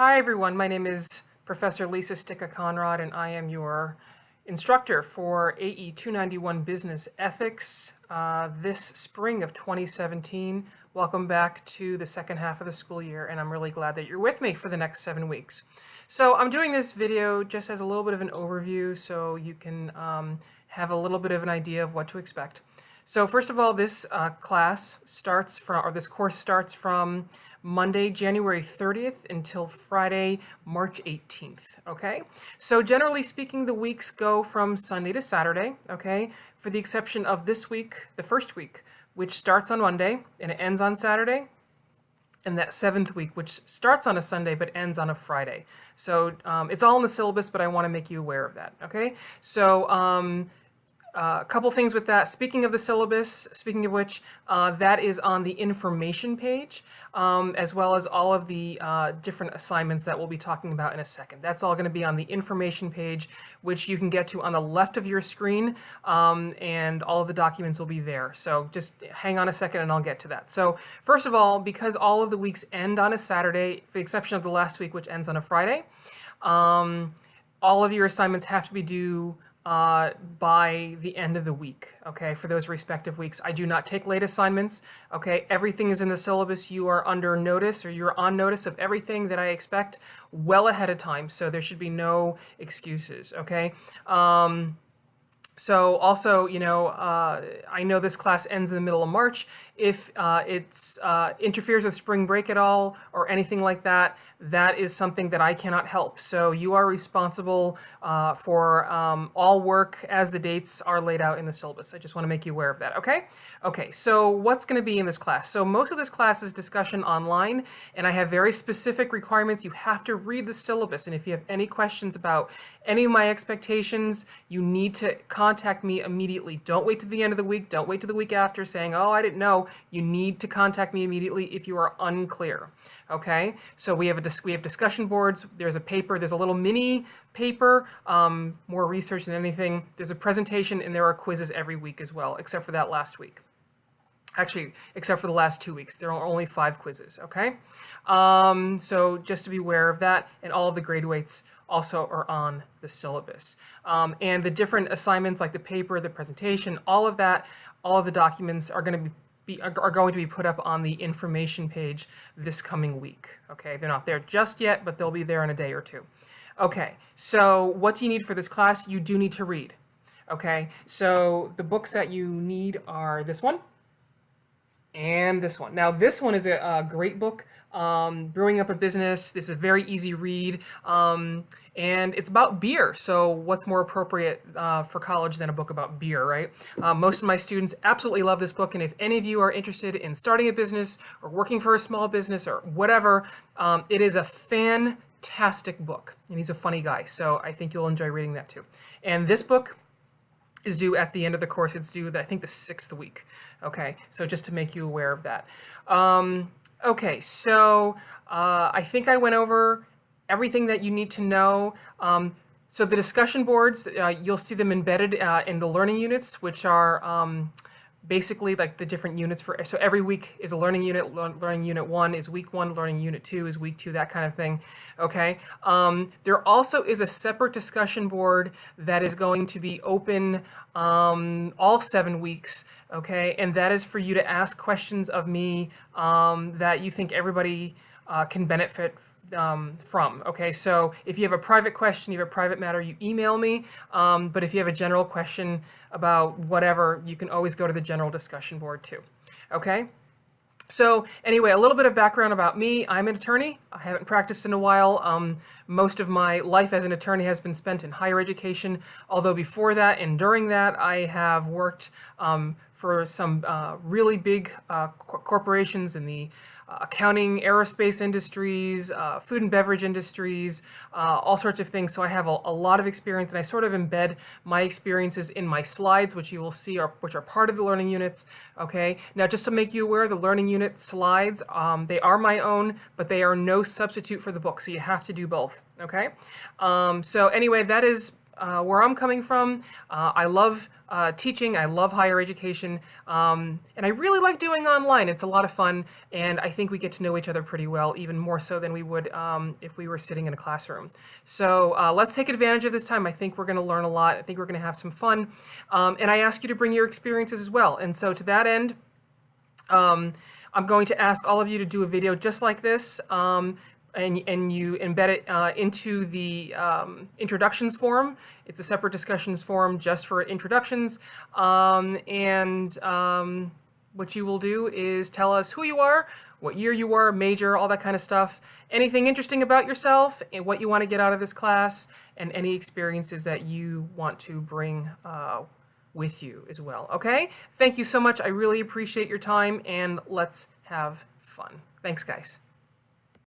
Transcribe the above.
Hi everyone, my name is Professor Lisa Sticka-Conrad and I am your instructor for AE 291 Business Ethics this spring of 2017. Welcome back to the second half of the school year and I'm really glad that you're with me for the next 7 weeks. So I'm doing this video just as a little bit of an overview so you can have a little bit of an idea of what to expect. So first of all, this course starts from Monday, January 30th until Friday, March 18th, okay? So generally speaking, the weeks go from Sunday to Saturday, okay? For the exception of this week, the first week, which starts on Monday and it ends on Saturday, and that seventh week, which starts on a Sunday but ends on a Friday. So it's all in the syllabus, but I want to make you aware of that, okay? So a couple things with that. Speaking of the syllabus, speaking of which, that is on the information page, as well as all of the different assignments that we'll be talking about in a second. That's all going to be on the information page, which you can get to on the left of your screen, and all of the documents will be there. So just hang on a second and I'll get to that. So first of all, because all of the weeks end on a Saturday, for the exception of the last week, which ends on a Friday, all of your assignments have to be due by the end of the week, okay, for those respective weeks. I do not take late assignments, okay? Everything is in the syllabus. You are under notice or you're on notice of everything that I expect well ahead of time, so there should be no excuses, okay? So also, I know this class ends in the middle of March. If it interferes with spring break at all or anything like that, that is something that I cannot help. So you are responsible for all work as the dates are laid out in the syllabus. I just want to make you aware of that, okay? Okay, so what's going to be in this class? So most of this class is discussion online, and I have very specific requirements. You have to read the syllabus, and if you have any questions about any of my expectations, you need to contact me immediately. Don't wait to the end of the week. Don't wait to the week after saying, oh, I didn't know. You need to contact me immediately if you are unclear, okay? So we have discussion boards. There's a paper. There's a little mini paper, more research than anything. There's a presentation, and there are quizzes every week as well, except for that last week. Actually, except for the last 2 weeks. There are only 5 quizzes, okay? So just to be aware of that, and all of the grade weights also are on the syllabus. And the different assignments like the paper, the presentation, all of that, all of the documents are going to be put up on the information page this coming week, okay? They're not there just yet, but they'll be there in a day or two. Okay, so what do you need for this class? You do need to read, okay? So the books that you need are this one, and this one. Now, this one is a great book, Brewing Up a Business. This is a very easy read, and it's about beer. So what's more appropriate for college than a book about beer, right? Most of my students absolutely love this book, and if any of you are interested in starting a business or working for a small business or whatever, it is a fantastic book, and he's a funny guy, so I think you'll enjoy reading that too. And this book is due at the end of the course. It's due, I think, the 6th week. Okay, so just to make you aware of that. Okay, so I think I went over everything that you need to know. So the discussion boards, you'll see them embedded in the learning units, which are basically like the different units so every week is a learning unit. Learning unit 1 is week 1, learning unit 2 is week 2, that kind of thing, okay? There also is a separate discussion board that is going to be open all 7 weeks, okay? And that is for you to ask questions of me that you think everybody can benefit from, okay? So if you have a private question, you have a private matter, you email me, but if you have a general question about whatever, you can always go to the general discussion board too, okay? So anyway, a little bit of background about me. I'm an attorney. I haven't practiced in a while. Most of my life as an attorney has been spent in higher education, although before that and during that, I have worked for some really big corporations in the accounting, aerospace industries, food and beverage industries, all sorts of things. So I have a lot of experience, and I sort of embed my experiences in my slides, which you will see which are part of the learning units, okay? Now, just to make you aware, the learning unit slides, they are my own, but they are no substitute for the book, so you have to do both, okay? So anyway, that is where I'm coming from. I love teaching. I love higher education, and I really like doing online. It's a lot of fun, and I think we get to know each other pretty well, even more so than we would if we were sitting in a classroom. So let's take advantage of this time. I think we're going to learn a lot. I think we're going to have some fun, and I ask you to bring your experiences as well. And so to that end, I'm going to ask all of you to do a video just like this, and you embed it into the introductions forum. It's a separate discussions forum just for introductions. What you will do is tell us who you are, what year you are, major, all that kind of stuff, anything interesting about yourself, and what you want to get out of this class, and any experiences that you want to bring with you as well. Okay? Thank you so much. I really appreciate your time, and let's have fun. Thanks, guys.